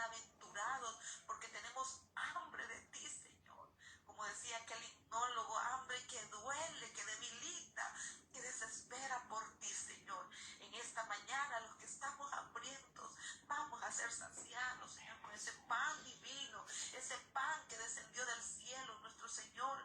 bienaventurados, porque tenemos hambre de ti, Señor. Como decía aquel himnólogo, hambre que duele, que debilita, que desespera por ti, Señor. En esta mañana, los que estamos hambrientos, vamos a ser saciados, Señor, con ese pan divino, ese pan que descendió del cielo, nuestro Señor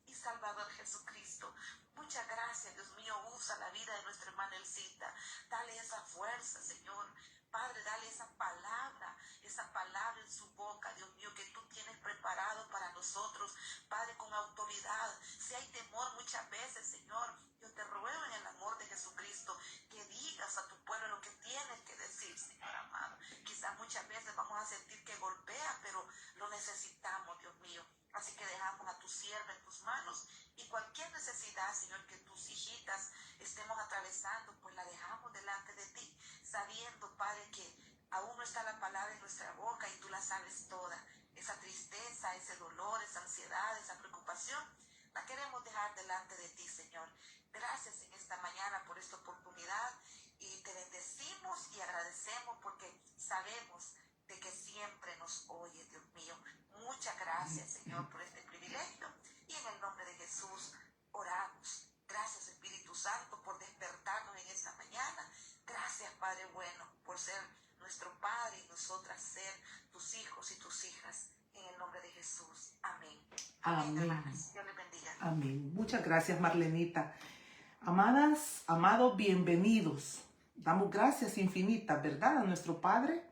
y Salvador Jesucristo. Muchas gracias, Dios mío. Usa la vida de nuestra hermana Elcita. Dale esa fuerza, Señor. Padre, dale esa palabra en su boca, Dios mío, que tú tienes preparado para nosotros, Padre, con autoridad. Si hay temor muchas veces, Señor, yo te ruego en el amor de Jesucristo que digas a tu pueblo lo que tienes que decir, Señor amado. Quizás muchas veces vamos a sentir que golpea, pero lo necesitamos, Dios mío. Así que dejamos a tu sierva en tus manos y cualquier necesidad, Señor, que tus hijitas estemos atravesando, pues la dejamos delante de ti, sabiendo, Padre, que aún no está la palabra en nuestra boca y tú la sabes toda. Esa tristeza, ese dolor, esa ansiedad, esa preocupación, la queremos dejar delante de ti, Señor. Gracias en esta mañana por esta oportunidad y te bendecimos y agradecemos porque sabemos de que siempre nos oye, Dios mío. Muchas gracias, Señor, por este privilegio y en el nombre de Jesús oramos. Gracias, Espíritu Santo, por despertarnos en esta mañana. Gracias, Padre bueno, por ser nuestro Padre y nosotras ser tus hijos y tus hijas. En el nombre de Jesús. Amén. Amén, hermanas. Dios les bendiga. Amén. Muchas gracias, Marlenita. Amadas, amados, bienvenidos. Damos gracias infinitas, ¿verdad?, a nuestro Padre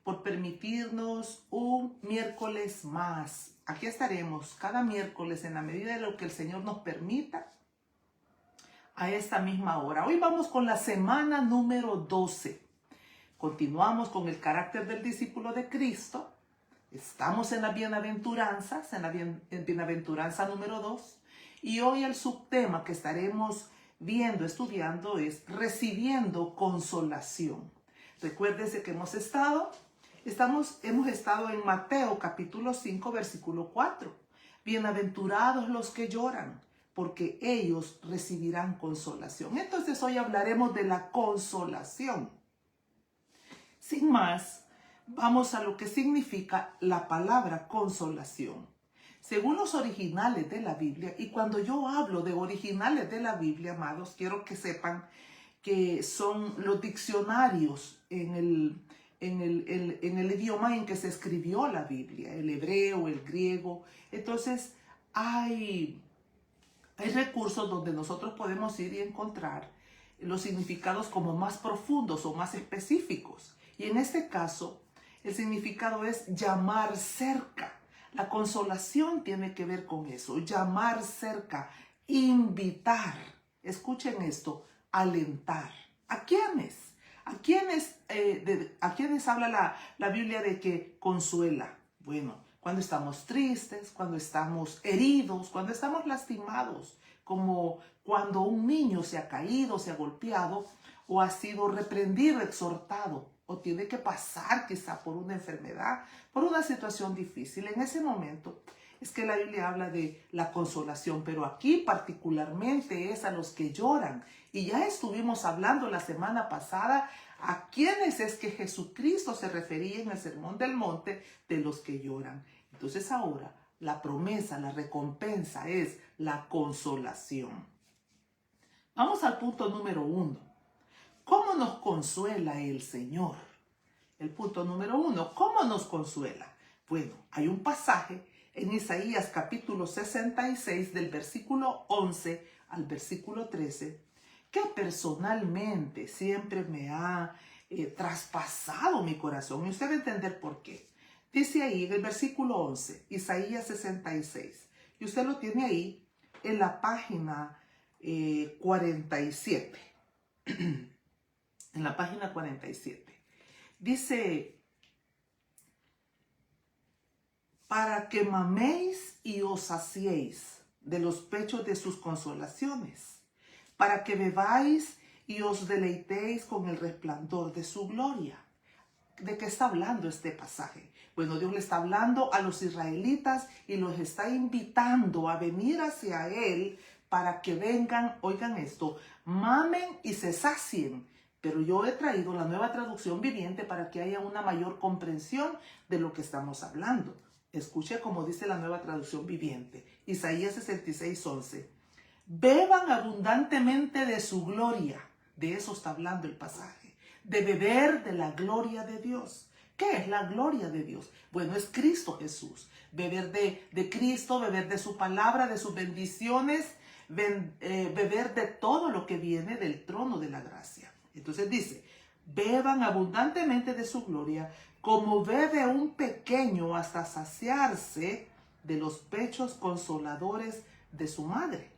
por permitirnos un miércoles más. Aquí estaremos cada miércoles en la medida de lo que el Señor nos permita a esta misma hora. Hoy vamos con la semana número 12. Continuamos con el carácter del discípulo de Cristo. Estamos en las bienaventuranzas, en la bienaventuranza número 2. Y hoy el subtema que estaremos viendo, estudiando, es recibiendo consolación. Recuérdense que hemos estado en Mateo capítulo 5, versículo 4. Bienaventurados los que lloran, porque ellos recibirán consolación. Entonces hoy hablaremos de la consolación. Sin más, vamos a lo que significa la palabra consolación. Según los originales de la Biblia, y cuando yo hablo de originales de la Biblia, amados, quiero que sepan que son los diccionarios en el idioma en que se escribió la Biblia, el hebreo, el griego. Entonces, hay recursos donde nosotros podemos ir y encontrar los significados como más profundos o más específicos. Y en este caso, el significado es llamar cerca. La consolación tiene que ver con eso, llamar cerca, invitar. Escuchen esto, alentar. ¿A quiénes? ¿A quiénes habla la Biblia de que consuela? Bueno, cuando estamos tristes, cuando estamos heridos, cuando estamos lastimados, como cuando un niño se ha caído, se ha golpeado o ha sido reprendido, exhortado, o tiene que pasar quizá por una enfermedad, por una situación difícil. En ese momento es que la Biblia habla de la consolación, pero aquí particularmente es a los que lloran. Y ya estuvimos hablando la semana pasada a quiénes es que Jesucristo se refería en el Sermón del Monte, de los que lloran. Entonces ahora la promesa, la recompensa es la consolación. Vamos al punto número 1. ¿Cómo nos consuela el Señor? El punto número 1, ¿cómo nos consuela? Bueno, hay un pasaje en Isaías capítulo 66 del versículo 11 al versículo 13 que personalmente siempre me ha traspasado mi corazón. Y usted va a entender por qué. Dice ahí en el versículo 11, Isaías 66. Y usted lo tiene ahí en la página 47. En la página 47. Dice, para que maméis y os saciéis de los pechos de sus consolaciones, para que bebáis y os deleitéis con el resplandor de su gloria. ¿De qué está hablando este pasaje? Bueno, Dios le está hablando a los israelitas y los está invitando a venir hacia Él para que vengan, oigan esto, mamen y se sacien pero yo he traído la Nueva Traducción Viviente para que haya una mayor comprensión de lo que estamos hablando. Escuche como dice la Nueva Traducción Viviente, Isaías 66:11. Beban abundantemente de su gloria. De eso está hablando el pasaje. De beber de la gloria de Dios. ¿Qué es la gloria de Dios? Bueno, es Cristo Jesús. Beber de Cristo, beber de su palabra, de sus bendiciones, beber de todo lo que viene del trono de la gracia. Entonces dice, beban abundantemente de su gloria, como bebe un pequeño hasta saciarse de los pechos consoladores de su madre.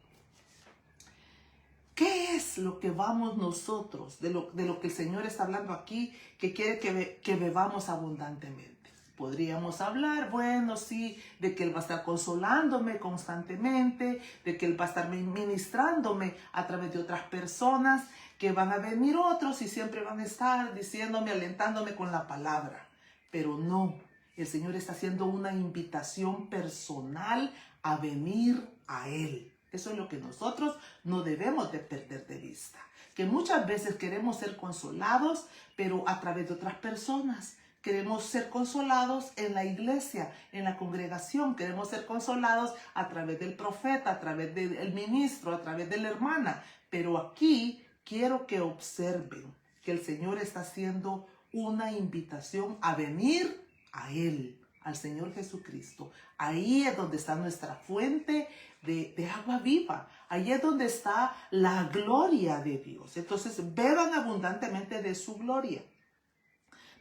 ¿Qué es lo que vamos nosotros, de lo que el Señor está hablando aquí, que quiere que bebamos abundantemente? Podríamos hablar, bueno, sí, de que Él va a estar consolándome constantemente, de que Él va a estar ministrándome a través de otras personas, que van a venir otros y siempre van a estar diciéndome, alentándome con la palabra. Pero no, el Señor está haciendo una invitación personal a venir a Él. Eso es lo que nosotros no debemos de perder de vista. Que muchas veces queremos ser consolados, pero a través de otras personas. Queremos ser consolados en la iglesia, en la congregación. Queremos ser consolados a través del profeta, a través del ministro, a través de la hermana. Pero aquí quiero que observen que el Señor está haciendo una invitación a venir a Él, al Señor Jesucristo. Ahí es donde está nuestra fuente de agua viva. Ahí es donde está la gloria de Dios. Entonces, beban abundantemente de su gloria.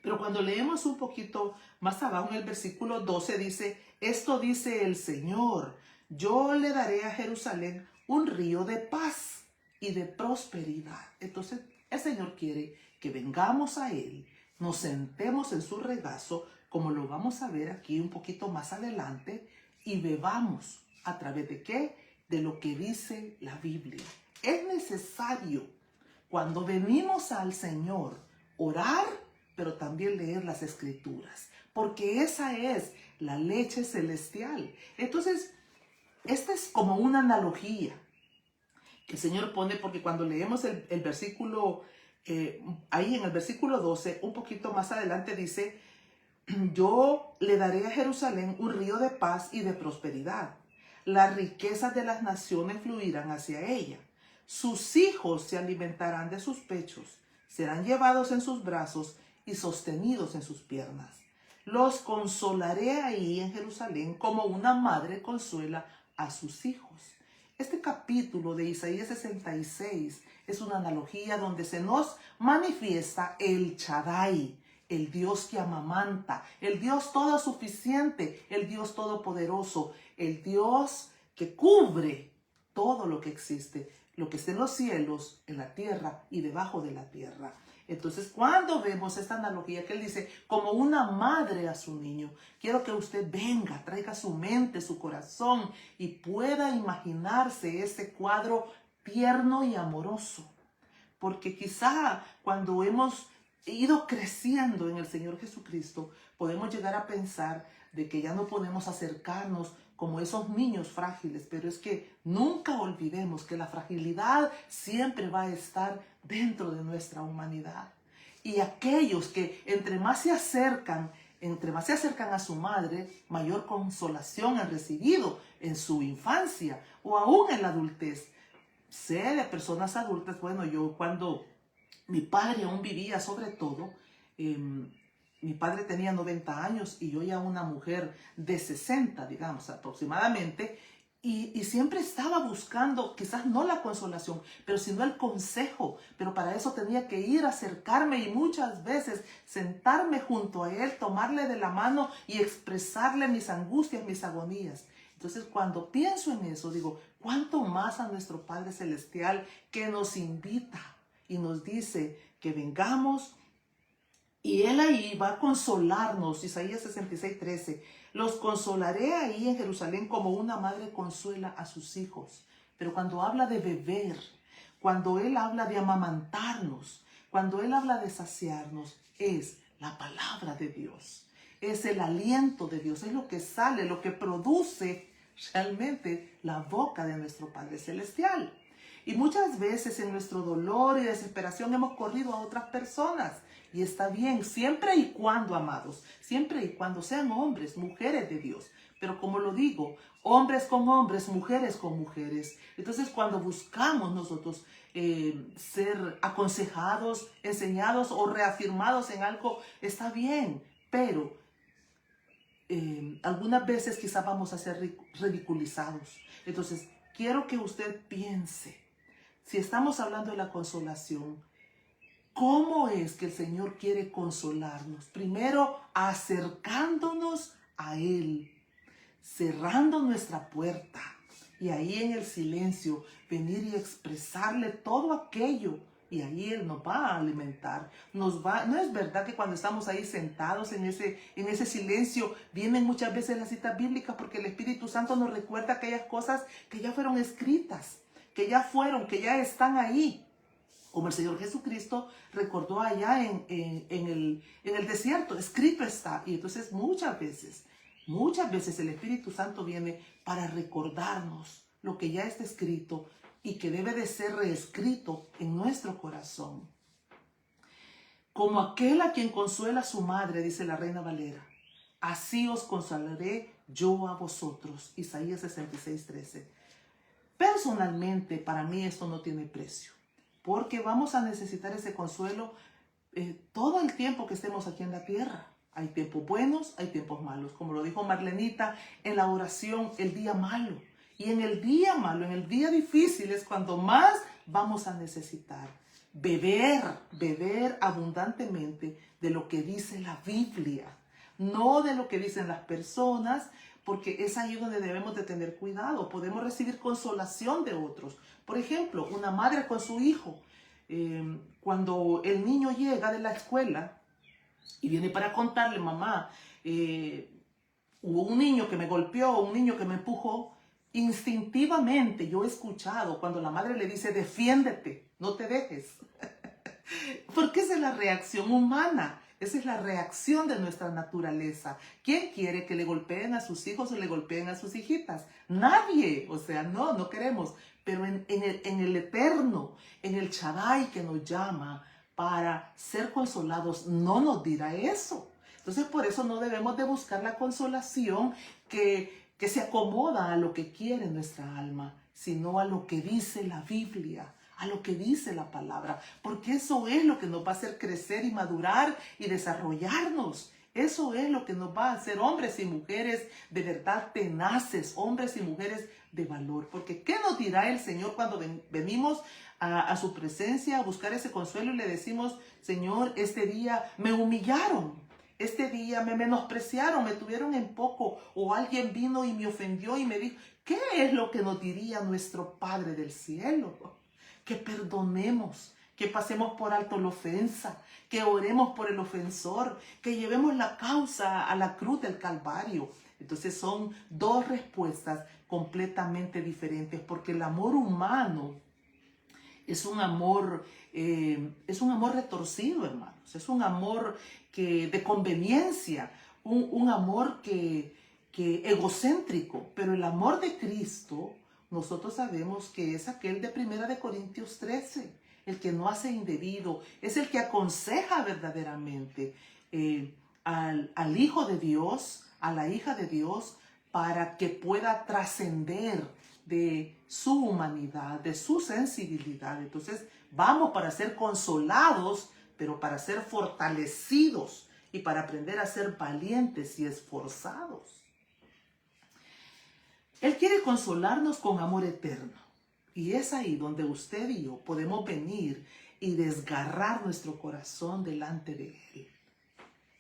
Pero cuando leemos un poquito más abajo en el versículo 12 dice, esto dice el Señor, yo le daré a Jerusalén un río de paz y de prosperidad. Entonces, el Señor quiere que vengamos a Él, nos sentemos en su regazo, como lo vamos a ver aquí un poquito más adelante, y bebamos a través de ¿qué? De lo que dice la Biblia. Es necesario, cuando venimos al Señor, orar, pero también leer las Escrituras, porque esa es la leche celestial. Entonces, esta es como una analogía que el Señor pone, porque cuando leemos el versículo, ahí en el versículo 12, un poquito más adelante dice, yo le daré a Jerusalén un río de paz y de prosperidad. Las riquezas de las naciones fluirán hacia ella. Sus hijos se alimentarán de sus pechos, serán llevados en sus brazos y sostenidos en sus piernas. Los consolaré ahí en Jerusalén como una madre consuela a sus hijos. Este capítulo de Isaías 66 es una analogía donde se nos manifiesta el Shaddai, el Dios que amamanta, el Dios todo suficiente, el Dios todopoderoso, el Dios que cubre todo lo que existe, lo que está en los cielos, en la tierra y debajo de la tierra. Entonces, cuando vemos esta analogía que Él dice, como una madre a su niño, quiero que usted venga, traiga su mente, su corazón y pueda imaginarse ese cuadro tierno y amoroso. Porque quizá cuando hemos ido creciendo en el Señor Jesucristo, podemos llegar a pensar de que ya no podemos acercarnos como esos niños frágiles, pero es que nunca olvidemos que la fragilidad siempre va a estar dentro de nuestra humanidad. Y aquellos que entre más se acercan a su madre, mayor consolación han recibido en su infancia o aún en la adultez. Sé de personas adultas, bueno, yo cuando mi padre aún vivía, sobre todo, mi padre tenía 90 años y yo ya una mujer de 60, digamos, aproximadamente, y siempre estaba buscando, quizás no la consolación, pero sino el consejo. Pero para eso tenía que ir, acercarme y muchas veces sentarme junto a él, tomarle de la mano y expresarle mis angustias, mis agonías. Entonces, cuando pienso en eso, digo, ¿cuánto más a nuestro Padre Celestial que nos invita y nos dice que vengamos? Y Él ahí va a consolarnos, Isaías 66:13. Los consolaré ahí en Jerusalén como una madre consuela a sus hijos. Pero cuando habla de beber, cuando Él habla de amamantarnos, cuando Él habla de saciarnos, es la palabra de Dios. Es el aliento de Dios, es lo que sale, lo que produce realmente la boca de nuestro Padre Celestial. Y muchas veces en nuestro dolor y desesperación hemos corrido a otras personas. Y está bien, siempre y cuando, amados, siempre y cuando sean hombres, mujeres de Dios. Pero como lo digo, hombres con hombres, mujeres con mujeres. Entonces cuando buscamos nosotros ser aconsejados, enseñados o reafirmados en algo, está bien. Pero algunas veces quizás vamos a ser ridiculizados. Entonces quiero que usted piense, si estamos hablando de la consolación, ¿cómo es que el Señor quiere consolarnos? Primero, acercándonos a Él, cerrando nuestra puerta y ahí en el silencio venir y expresarle todo aquello. Y ahí Él nos va a alimentar. No es verdad que cuando estamos ahí sentados en ese silencio, vienen muchas veces las citas bíblicas porque el Espíritu Santo nos recuerda aquellas cosas que ya fueron escritas, que ya están ahí. Como el Señor Jesucristo recordó allá en el desierto, escrito está. Y entonces muchas veces el Espíritu Santo viene para recordarnos lo que ya está escrito y que debe de ser reescrito en nuestro corazón. Como aquel a quien consuela a su madre, dice la Reina Valera, así os consolaré yo a vosotros. Isaías 66:13. Personalmente, para mí esto no tiene precio, porque vamos a necesitar ese consuelo todo el tiempo que estemos aquí en la tierra. Hay tiempos buenos, hay tiempos malos. Como lo dijo Marlenita en la oración, el día malo. Y en el día malo, en el día difícil es cuando más vamos a necesitar beber abundantemente de lo que dice la Biblia, no de lo que dicen las personas, porque es ahí donde debemos de tener cuidado. Podemos recibir consolación de otros. Por ejemplo, una madre con su hijo, cuando el niño llega de la escuela y viene para contarle, mamá, hubo un niño que me golpeó, un niño que me empujó. Instintivamente yo he escuchado cuando la madre le dice, defiéndete, no te dejes. Porque esa es la reacción humana, esa es la reacción de nuestra naturaleza. ¿Quién quiere que le golpeen a sus hijos o le golpeen a sus hijitas? Nadie, o sea, no queremos. Pero en el eterno, en el Shaddai que nos llama para ser consolados, no nos dirá eso. Entonces por eso no debemos de buscar la consolación que se acomoda a lo que quiere nuestra alma, sino a lo que dice la Biblia, a lo que dice la palabra, porque eso es lo que nos va a hacer crecer y madurar y desarrollarnos. Eso es lo que nos va a hacer hombres y mujeres de verdad tenaces, hombres y mujeres de valor. Porque ¿qué nos dirá el Señor cuando venimos a su presencia a buscar ese consuelo y le decimos, Señor, este día me humillaron? Este día me menospreciaron, me tuvieron en poco, o alguien vino y me ofendió y me dijo, ¿qué es lo que nos diría nuestro Padre del cielo? Que perdonemos, que pasemos por alto la ofensa, que oremos por el ofensor, que llevemos la causa a la cruz del Calvario. Entonces son dos respuestas completamente diferentes, porque el amor humano es un amor retorcido, hermanos. Es un amor de conveniencia, un amor que egocéntrico. Pero el amor de Cristo, nosotros sabemos que es aquel de 1 Corintios 13, el que no hace indebido, es el que aconseja verdaderamente al Hijo de Dios, a la hija de Dios, para que pueda trascender de su humanidad, de su sensibilidad. Entonces vamos para ser consolados, pero para ser fortalecidos y para aprender a ser valientes y esforzados. Él quiere consolarnos con amor eterno. Y es ahí donde usted y yo podemos venir y desgarrar nuestro corazón delante de Él.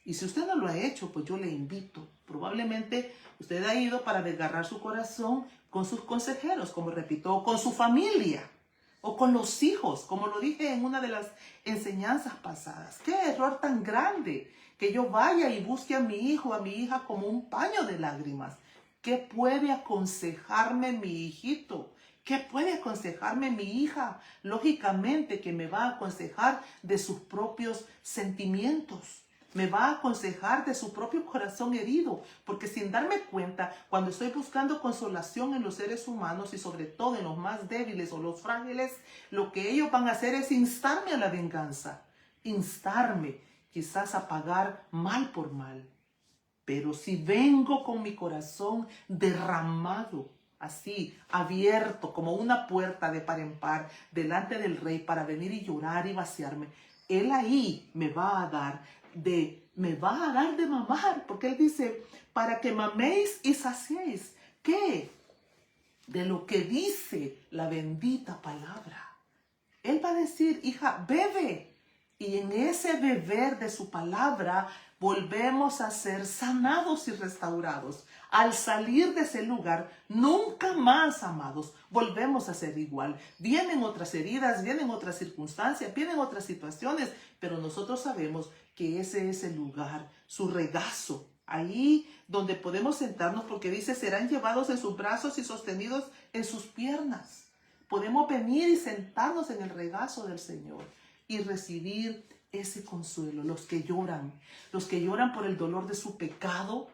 Y si usted no lo ha hecho, pues yo le invito. Probablemente usted ha ido para desgarrar su corazón con sus consejeros, como repito, con su familia o con los hijos, como lo dije en una de las enseñanzas pasadas. ¡Qué error tan grande! Que yo vaya y busque a mi hijo, a mi hija como un paño de lágrimas. ¿Qué puede aconsejarme mi hijito? ¿Qué puede aconsejarme mi hija? Lógicamente que me va a aconsejar de sus propios sentimientos. me va a aconsejar de su propio corazón herido, porque sin darme cuenta, cuando estoy buscando consolación en los seres humanos y sobre todo en los más débiles o los frágiles, lo que ellos van a hacer es instarme a la venganza, instarme quizás a pagar mal por mal. Pero si vengo con mi corazón derramado, así, abierto, como una puerta de par en par, delante del rey para venir y llorar y vaciarme, él ahí me va a dar de mamar, porque él dice, para que maméis y saciéis. ¿Qué? De lo que dice la bendita palabra. Él va a decir, hija, bebe. Y en ese beber de su palabra volvemos a ser sanados y restaurados. Al salir de ese lugar, nunca más, amados, volvemos a ser igual. Vienen otras heridas, vienen otras circunstancias, vienen otras situaciones, pero nosotros sabemos que ese es el lugar, su regazo, ahí donde podemos sentarnos, porque dice, serán llevados en sus brazos y sostenidos en sus piernas. Podemos venir y sentarnos en el regazo del Señor y recibir ese consuelo. Los que lloran por el dolor de su pecado,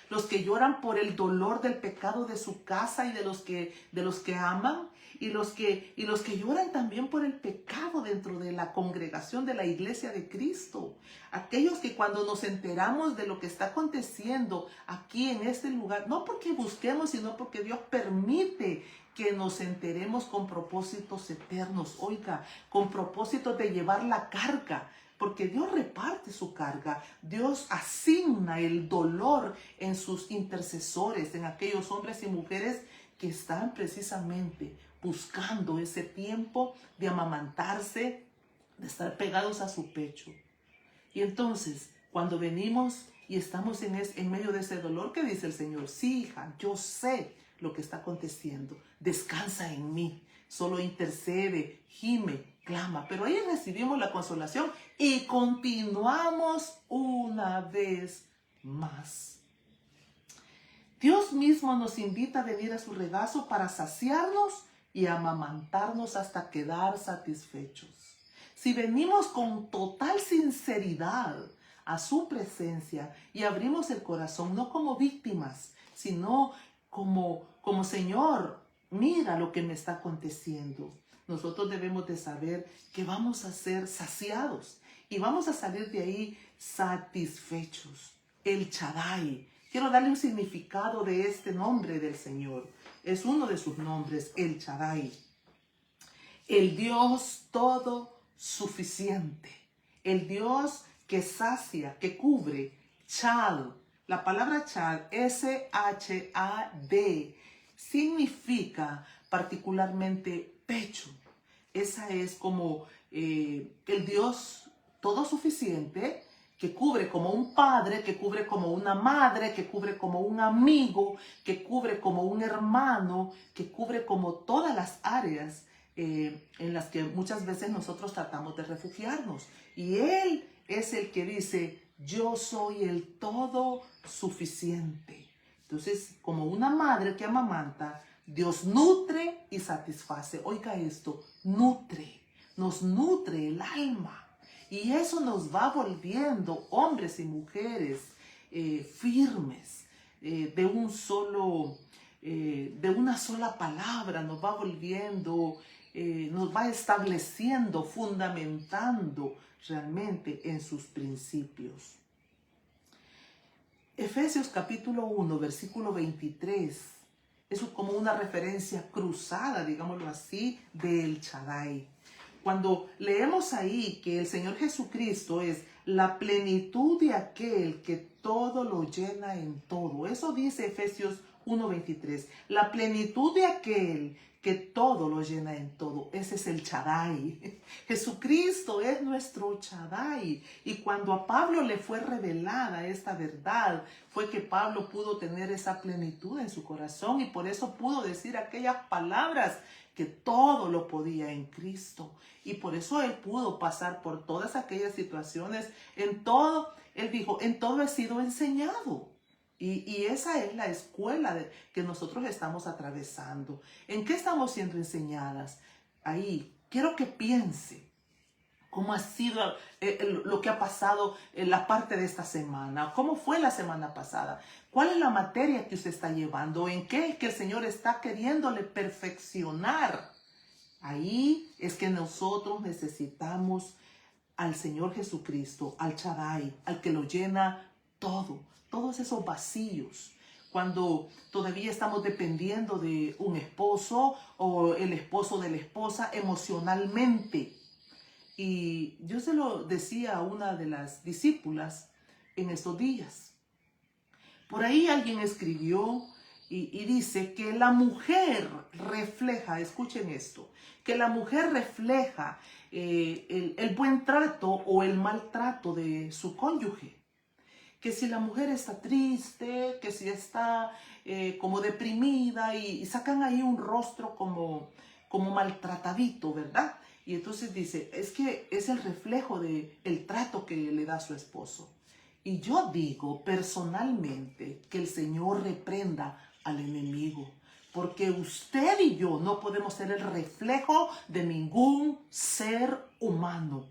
los que lloran por el dolor del pecado de su casa y de los que aman, y los que lloran también por el pecado dentro de la congregación de la iglesia de Cristo. Aquellos que cuando nos enteramos de lo que está aconteciendo aquí en este lugar, no porque busquemos, sino porque Dios permite que nos enteremos con propósitos eternos, oiga, con propósitos de llevar la carga, porque Dios reparte su carga, Dios asigna el dolor en sus intercesores, en aquellos hombres y mujeres que están precisamente buscando ese tiempo de amamantarse, de estar pegados a su pecho. Y entonces, cuando venimos y estamos en medio de ese dolor, ¿qué dice el Señor? Sí, hija, yo sé lo que está aconteciendo. Descansa en mí. Solo intercede, gime, clama. Pero ahí recibimos la consolación y continuamos una vez más. Dios mismo nos invita a venir a su regazo para saciarnos y amamantarnos hasta quedar satisfechos. Si venimos con total sinceridad a su presencia y abrimos el corazón, no como víctimas, sino como Señor, mira lo que me está aconteciendo. Nosotros debemos de saber que vamos a ser saciados y vamos a salir de ahí satisfechos. El Shaddai. Quiero darle un significado de este nombre del Señor. Es uno de sus nombres, el Shaddai. El Dios todo suficiente. El Dios que sacia, que cubre. Chad. La palabra Chad, S-H-A-D, significa particularmente pecho. Esa es como el Dios todo suficiente, que cubre como un padre, que cubre como una madre, que cubre como un amigo, que cubre como un hermano, que cubre como todas las áreas en las que muchas veces nosotros tratamos de refugiarnos. Y Él es el que dice, yo soy el todo suficiente. Entonces, como una madre que amamanta, Dios nutre y satisface. Oiga esto, nutre, nos nutre el alma. Y eso nos va volviendo hombres y mujeres firmes, de una sola palabra, nos va volviendo, nos va estableciendo, fundamentando realmente en sus principios. Efesios capítulo 1, versículo 23, es como una referencia cruzada, digámoslo así, del Shaddai. Cuando leemos ahí que el Señor Jesucristo es la plenitud de aquel que todo lo llena en todo. Eso dice Efesios 1:23. La plenitud de aquel que todo lo llena en todo. Ese es el Shaddai. Jesucristo es nuestro Shaddai. Y cuando a Pablo le fue revelada esta verdad, fue que Pablo pudo tener esa plenitud en su corazón y por eso pudo decir aquellas palabras que todo lo podía en Cristo. Y por eso él pudo pasar por todas aquellas situaciones. En todo, él dijo, en todo he sido enseñado. Y esa es la escuela que nosotros estamos atravesando. ¿En qué estamos siendo enseñadas? Ahí, quiero que piense. ¿Cómo ha sido lo que ha pasado en la parte de esta semana? ¿Cómo fue la semana pasada? ¿Cuál es la materia que usted está llevando? ¿En qué es que el Señor está queriéndole perfeccionar? Ahí es que nosotros necesitamos al Señor Jesucristo, al Shaddai, al que lo llena todo, todos esos vacíos. Cuando todavía estamos dependiendo de un esposo o el esposo de la esposa emocionalmente. Y yo se lo decía a una de las discípulas en estos días. Por ahí alguien escribió y dice que la mujer refleja, escuchen esto, que la mujer refleja el buen trato o el maltrato de su cónyuge. Que si la mujer está triste, que si está como deprimida y sacan ahí un rostro como maltratadito, ¿verdad? Y entonces dice, es que es el reflejo del trato que le da a su esposo. Y yo digo personalmente que el Señor reprenda al enemigo, porque usted y yo no podemos ser el reflejo de ningún ser humano.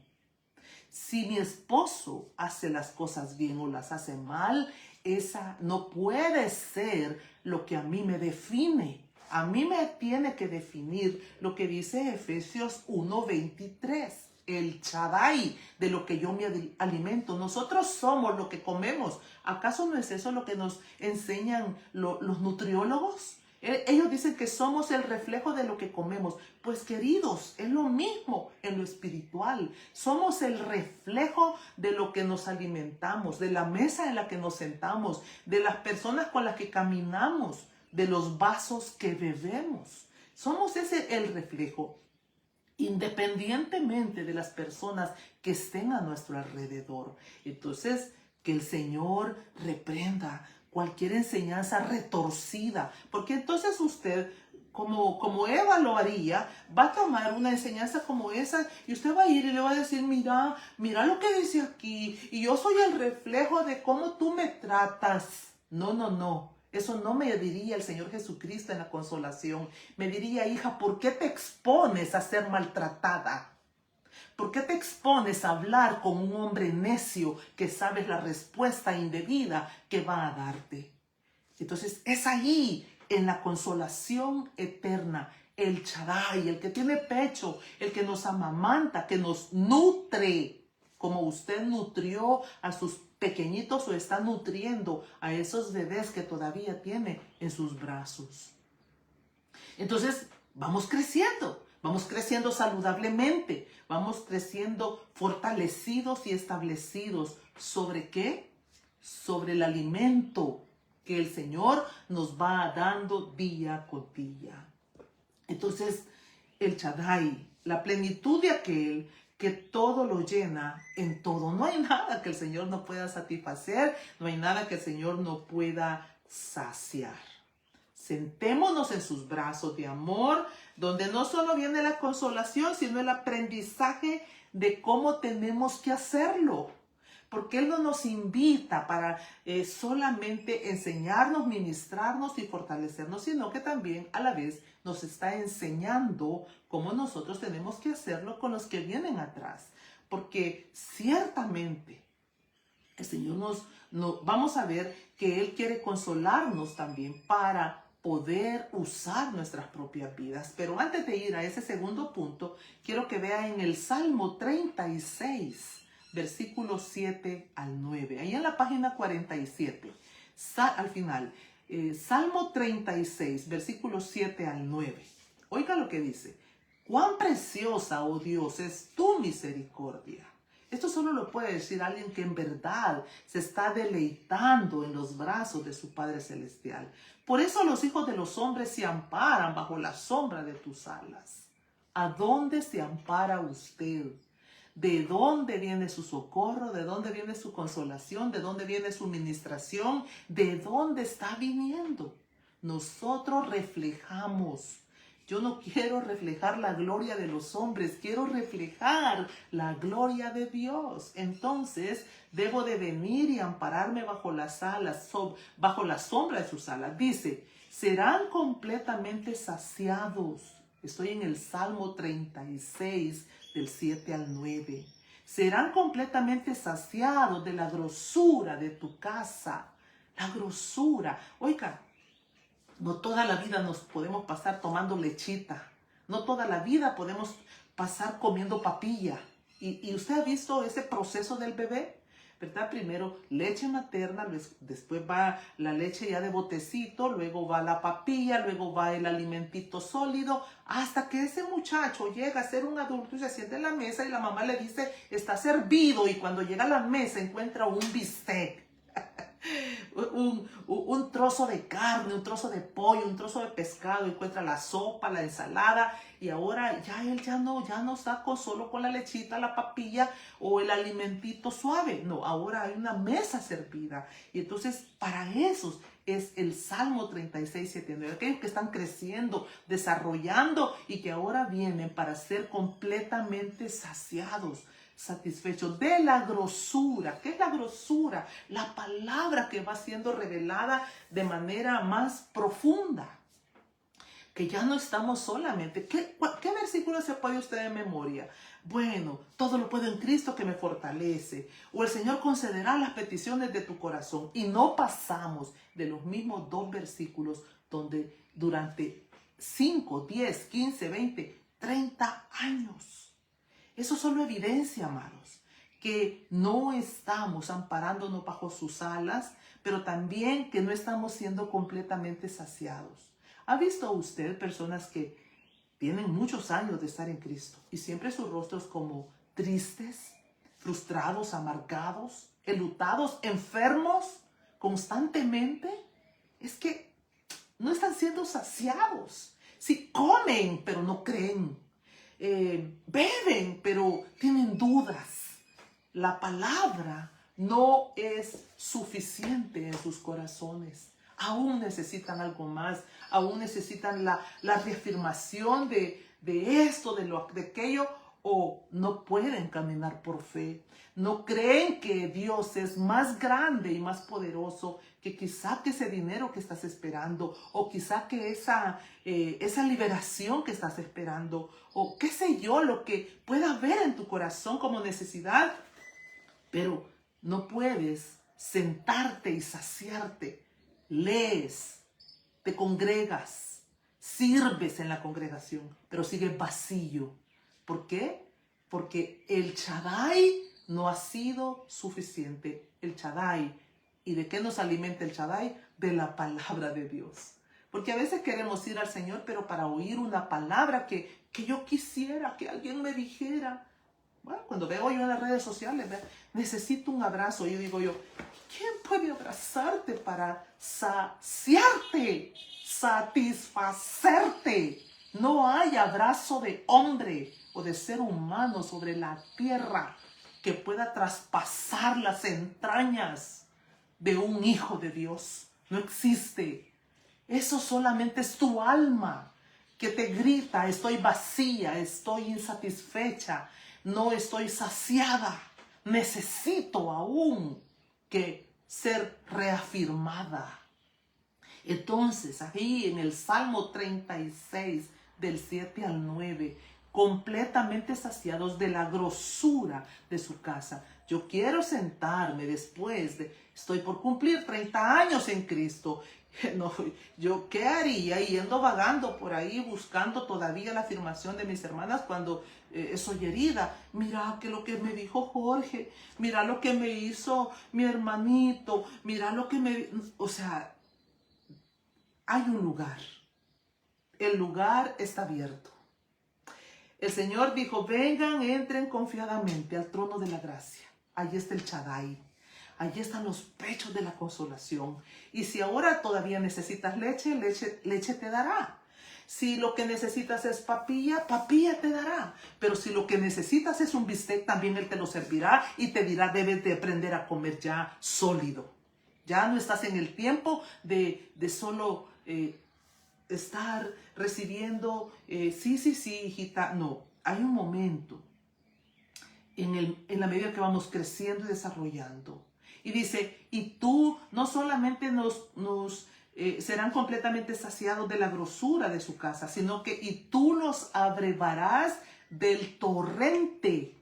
Si mi esposo hace las cosas bien o las hace mal, esa no puede ser lo que a mí me define. A mí me tiene que definir lo que dice Efesios 1:23, el Shaddai, de lo que yo me alimento. Nosotros somos lo que comemos. ¿Acaso no es eso lo que nos enseñan los nutriólogos? Ellos dicen que somos el reflejo de lo que comemos. Pues queridos, es lo mismo en lo espiritual. Somos el reflejo de lo que nos alimentamos, de la mesa en la que nos sentamos, de las personas con las que caminamos, de los vasos que bebemos. Somos ese el reflejo, independientemente de las personas que estén a nuestro alrededor. Entonces, que el Señor reprenda cualquier enseñanza retorcida, porque entonces usted, como Eva lo haría, va a tomar una enseñanza como esa y usted va a ir y le va a decir, mira lo que dice aquí, y yo soy el reflejo de cómo tú me tratas. No. Eso no me diría el Señor Jesucristo en la consolación. Me diría, hija, ¿por qué te expones a ser maltratada? ¿Por qué te expones a hablar con un hombre necio que sabes la respuesta indebida que va a darte? Entonces es ahí, en la consolación eterna, el Shaddai, el que tiene pecho, el que nos amamanta, que nos nutre, como usted nutrió a sus pequeñitos o está nutriendo a esos bebés que todavía tiene en sus brazos. Entonces vamos creciendo saludablemente, vamos creciendo fortalecidos y establecidos. ¿Sobre qué? Sobre el alimento que el Señor nos va dando día con día. Entonces, el Shaddai, la plenitud de aquel que todo lo llena en todo. No hay nada que el Señor no pueda satisfacer, no hay nada que el Señor no pueda saciar. Sentémonos en sus brazos de amor, donde no solo viene la consolación, sino el aprendizaje de cómo tenemos que hacerlo. Porque Él no nos invita para solamente enseñarnos, ministrarnos y fortalecernos, sino que también a la vez nos está enseñando cómo nosotros tenemos que hacerlo con los que vienen atrás. Porque ciertamente el Señor vamos a ver que Él quiere consolarnos también para poder usar nuestras propias vidas. Pero antes de ir a ese segundo punto, quiero que vea en el Salmo 36, versículos 7 al 9. Ahí en la página 47, al final, Salmo 36, versículos 7 al 9. Oiga lo que dice. Cuán preciosa, oh Dios, es tu misericordia. Esto solo lo puede decir alguien que en verdad se está deleitando en los brazos de su Padre Celestial. Por eso los hijos de los hombres se amparan bajo la sombra de tus alas. ¿A dónde se ampara usted? ¿De dónde viene su socorro? ¿De dónde viene su consolación? ¿De dónde viene su ministración? ¿De dónde está viniendo? Nosotros reflejamos. Yo no quiero reflejar la gloria de los hombres, quiero reflejar la gloria de Dios. Entonces, debo de venir y ampararme bajo las alas, bajo la sombra de sus alas. Dice, serán completamente saciados. Estoy en el Salmo 36, del 7 al 9. Serán completamente saciados de la grosura de tu casa. La grosura. Oiga, no toda la vida nos podemos pasar tomando lechita. No toda la vida podemos pasar comiendo papilla. ¿Y usted ha visto ese proceso del bebé? ¿Verdad? Primero leche materna, después va la leche ya de botecito, luego va la papilla, luego va el alimentito sólido, hasta que ese muchacho llega a ser un adulto y se siente en la mesa y la mamá le dice, está servido, y cuando llega a la mesa encuentra un bistec. Un trozo de carne, un trozo de pollo, un trozo de pescado, encuentra la sopa, la ensalada, y ahora ya él ya no está solo con la lechita, la papilla o el alimentito suave. No, ahora hay una mesa servida. Y entonces para esos es el Salmo 36, 7, 9. Aquellos que están creciendo, desarrollando y que ahora vienen para ser completamente saciados, satisfechos de la grosura. ¿Qué es la grosura? La palabra que va siendo revelada de manera más profunda. Que ya no estamos solamente. ¿Qué versículo se puede usted de memoria? Bueno, todo lo puedo en Cristo que me fortalece. O el Señor concederá las peticiones de tu corazón. Y no pasamos de los mismos dos versículos donde durante 5, 10, 15, 20, 30 años. Eso solo evidencia, amados, que no estamos amparándonos bajo sus alas, pero también que no estamos siendo completamente saciados. ¿Ha visto usted personas que tienen muchos años de estar en Cristo y siempre sus rostros como tristes, frustrados, amargados, enlutados, enfermos constantemente? Es que no están siendo saciados. Sí, comen, pero no creen. Beben, pero tienen dudas. La palabra no es suficiente en sus corazones. Aún necesitan algo más. Aún necesitan la reafirmación de esto, de aquello, o no pueden caminar por fe. No creen que Dios es más grande y más poderoso que quizá que ese dinero que estás esperando, o quizá que esa liberación que estás esperando, o qué sé yo, lo que pueda haber en tu corazón como necesidad. Pero no puedes sentarte y saciarte. Lees, te congregas, sirves en la congregación, pero sigues vacío. ¿Por qué? Porque el Shaddai no ha sido suficiente. El Shaddai. ¿Y de qué nos alimenta el Shaddai? De la palabra de Dios. Porque a veces queremos ir al Señor, pero para oír una palabra que yo quisiera que alguien me dijera. Bueno, cuando veo yo en las redes sociales, necesito un abrazo. Y yo digo ¿quién puede abrazarte para saciarte, satisfacerte? No hay abrazo de hombre o de ser humano sobre la tierra que pueda traspasar las entrañas de un hijo de Dios. No existe. Eso solamente es tu alma que te grita, estoy vacía, estoy insatisfecha, no estoy saciada, necesito aún que ser reafirmada. Entonces, aquí en el Salmo 36, del 7 al 9, completamente saciados de la grosura de su casa. Yo quiero sentarme estoy por cumplir 30 años en Cristo. No, yo qué haría yendo vagando por ahí buscando todavía la afirmación de mis hermanas cuando soy herida. Mira que lo que me dijo Jorge, mira lo que me hizo mi hermanito, mira lo que me... O sea, hay un lugar. El lugar está abierto. El Señor dijo, vengan, entren confiadamente al trono de la gracia. Allí está el Shaddai. Allí están los pechos de la consolación. Y si ahora todavía necesitas leche, leche te dará. Si lo que necesitas es papilla, papilla te dará. Pero si lo que necesitas es un bistec, también Él te lo servirá y te dirá, debes de aprender a comer ya sólido. Ya no estás en el tiempo de solo estar recibiendo, sí, hijita. No, hay un momento en la medida que vamos creciendo y desarrollando. Y dice, y tú no solamente serán completamente saciados de la grosura de su casa, sino que y tú los abrevarás del torrente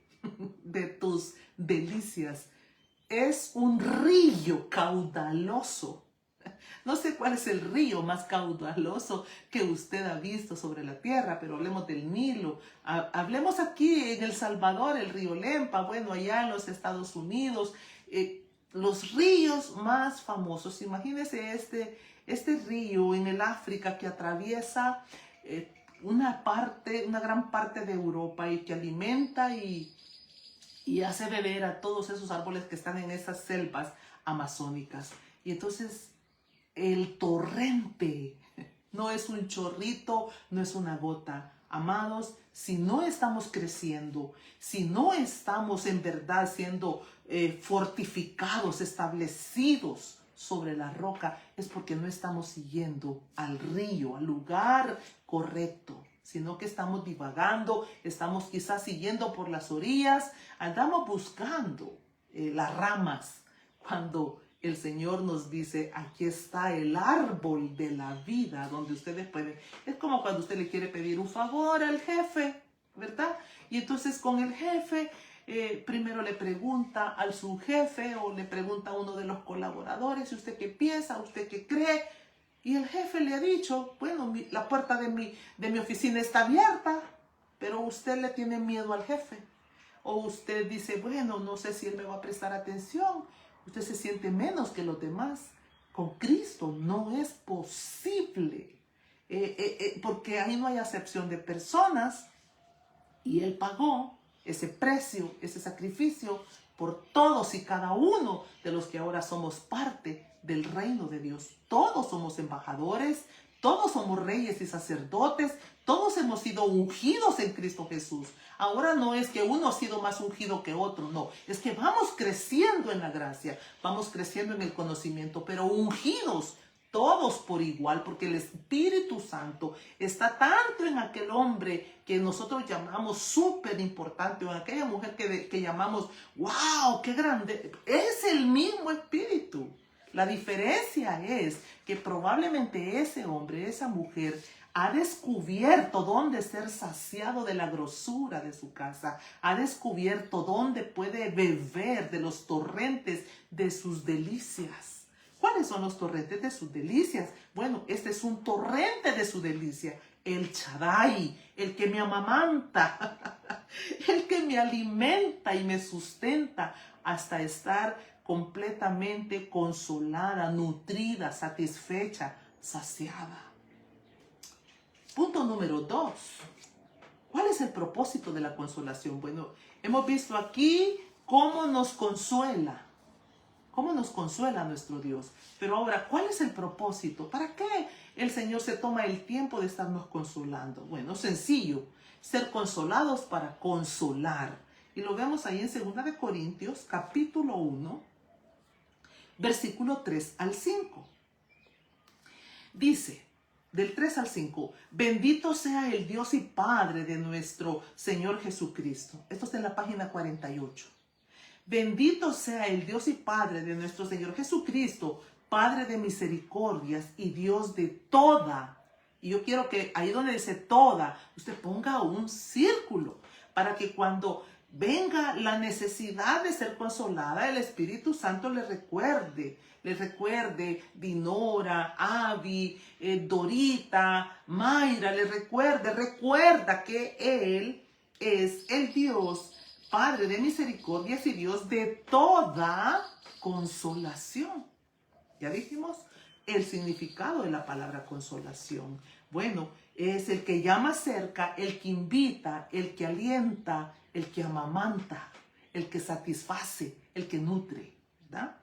de tus delicias. Es un río caudaloso. No sé cuál es el río más caudaloso que usted ha visto sobre la tierra, pero hablemos del Nilo. Hablemos aquí en El Salvador, el río Lempa, bueno, allá en los Estados Unidos, los ríos más famosos. Imagínese este río en el África que atraviesa una gran parte de Europa y que alimenta y hace beber a todos esos árboles que están en esas selvas amazónicas. Y entonces el torrente no es un chorrito, no es una gota. Amados, si no estamos creciendo, si no estamos en verdad siendo fortificados, establecidos sobre la roca, es porque no estamos siguiendo al río, al lugar correcto, sino que estamos divagando, estamos quizás siguiendo por las orillas, andamos buscando las ramas, cuando el Señor nos dice, aquí está el árbol de la vida, donde ustedes pueden. Es como cuando usted le quiere pedir un favor al jefe, ¿verdad? Y entonces con el jefe, primero le pregunta al subjefe o le pregunta a uno de los colaboradores, ¿usted qué piensa? ¿Usted qué cree? Y el jefe le ha dicho, bueno, la puerta de mi oficina está abierta, pero usted le tiene miedo al jefe. O usted dice, bueno, no sé si él me va a prestar atención. Usted se siente menos que los demás. Con Cristo no es posible. Porque ahí no hay acepción de personas. Y Él pagó ese precio, ese sacrificio por todos y cada uno de los que ahora somos parte del reino de Dios. Todos somos embajadores, todos somos reyes y sacerdotes, todos hemos sido ungidos en Cristo Jesús. Ahora no es que uno ha sido más ungido que otro, no. Es que vamos creciendo en la gracia, vamos creciendo en el conocimiento, pero ungidos todos por igual, porque el Espíritu Santo está tanto en aquel hombre que nosotros llamamos súper importante, o en aquella mujer que llamamos, wow, qué grande. Es el mismo Espíritu. La diferencia es que probablemente ese hombre, esa mujer, ha descubierto dónde ser saciado de la grosura de su casa. Ha descubierto dónde puede beber de los torrentes de sus delicias. ¿Cuáles son los torrentes de sus delicias? Bueno, este es un torrente de su delicia. El Shaddai, el que me amamanta, el que me alimenta y me sustenta hasta estar completamente consolada, nutrida, satisfecha, saciada. Punto número 2. ¿Cuál es el propósito de la consolación? Bueno, hemos visto aquí cómo nos consuela. ¿Cómo nos consuela nuestro Dios? Pero ahora, ¿cuál es el propósito? ¿Para qué el Señor se toma el tiempo de estarnos consolando? Bueno, sencillo. Ser consolados para consolar. Y lo vemos ahí en 2 Corintios, capítulo 1, versículo 3 al 5. Dice, del 3 al 5, bendito sea el Dios y Padre de nuestro Señor Jesucristo. Esto está en la página 48. Bendito sea el Dios y Padre de nuestro Señor Jesucristo, Padre de misericordias y Dios de toda. Y yo quiero que ahí donde dice toda, usted ponga un círculo para que cuando venga la necesidad de ser consolada, el Espíritu Santo le recuerde Dinora, Avi, Dorita, Mayra, recuerda que Él es el Dios Padre de misericordias y Dios de toda consolación. Ya dijimos el significado de la palabra consolación. Bueno, es el que llama cerca, el que invita, el que alienta, el que amamanta, el que satisface, el que nutre, ¿verdad?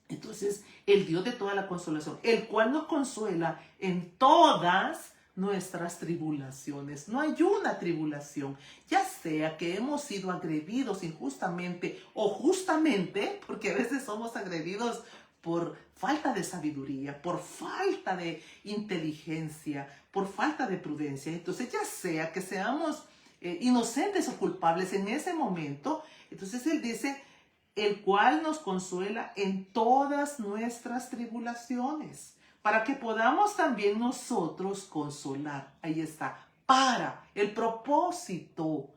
Entonces, el Dios de toda la consolación, el cual nos consuela en todas nuestras tribulaciones. No hay una tribulación, ya sea que hemos sido agredidos injustamente o justamente, porque a veces somos agredidos por falta de sabiduría, por falta de inteligencia, por falta de prudencia. Entonces, ya sea que seamos inocentes o culpables en ese momento, entonces Él dice, el cual nos consuela en todas nuestras tribulaciones, para que podamos también nosotros consolar. Ahí está, el propósito.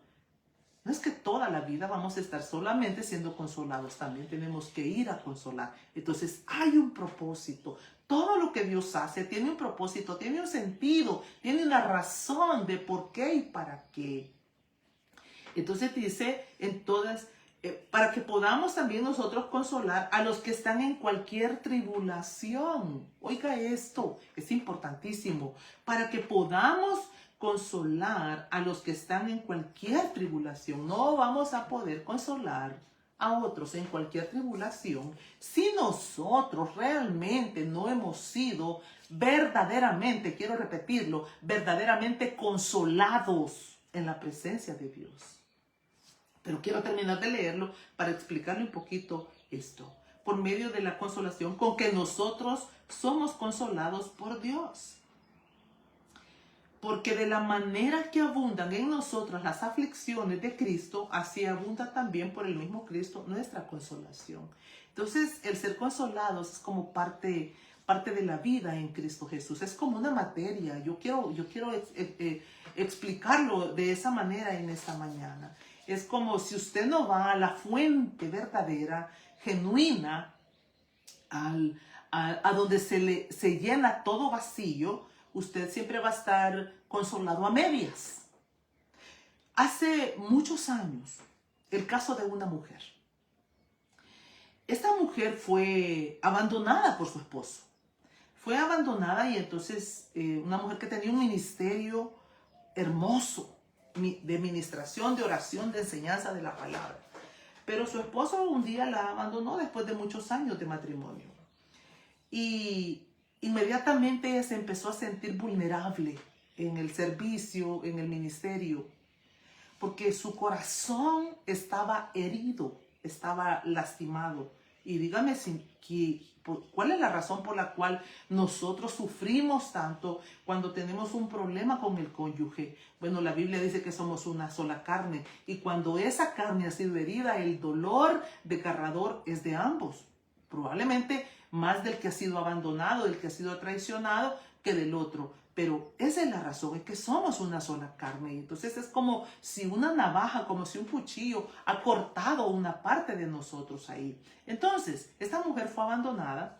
No es que toda la vida vamos a estar solamente siendo consolados, también tenemos que ir a consolar. Entonces hay un propósito. Todo lo que Dios hace tiene un propósito, tiene un sentido, tiene una razón de por qué y para qué. Entonces dice en todas, para que podamos también nosotros consolar a los que están en cualquier tribulación. Oiga esto, es importantísimo. Para que podamos consolar a los que están en cualquier tribulación. No vamos a poder consolar a otros en cualquier tribulación si nosotros realmente no hemos sido verdaderamente, quiero repetirlo, verdaderamente consolados en la presencia de Dios. Pero quiero terminar de leerlo para explicarle un poquito esto. Por medio de la consolación con que nosotros somos consolados por Dios. Porque de la manera que abundan en nosotros las aflicciones de Cristo, así abunda también por el mismo Cristo nuestra consolación. Entonces, el ser consolados es como parte de la vida en Cristo Jesús. Es como una materia. Yo quiero explicarlo de esa manera en esta mañana. Es como si usted no va a la fuente verdadera, genuina, a donde se llena todo vacío, usted siempre va a estar consolado a medias. Hace muchos años, el caso de una mujer. Esta mujer fue abandonada por su esposo. Fue abandonada y entonces una mujer que tenía un ministerio hermoso de ministración, de oración, de enseñanza de la palabra. Pero su esposo un día la abandonó después de muchos años de matrimonio. Y inmediatamente ella se empezó a sentir vulnerable en el servicio, en el ministerio, porque su corazón estaba herido, estaba lastimado. Y dígame cuál es la razón por la cual nosotros sufrimos tanto cuando tenemos un problema con el cónyuge. Bueno, la Biblia dice que somos una sola carne, y cuando esa carne ha sido herida, el dolor desgarrador es de ambos. Probablemente más del que ha sido abandonado, del que ha sido traicionado, que del otro. Pero esa es la razón, es que somos una sola carne. Entonces es como si una navaja, como si un cuchillo ha cortado una parte de nosotros ahí. Entonces, esta mujer fue abandonada,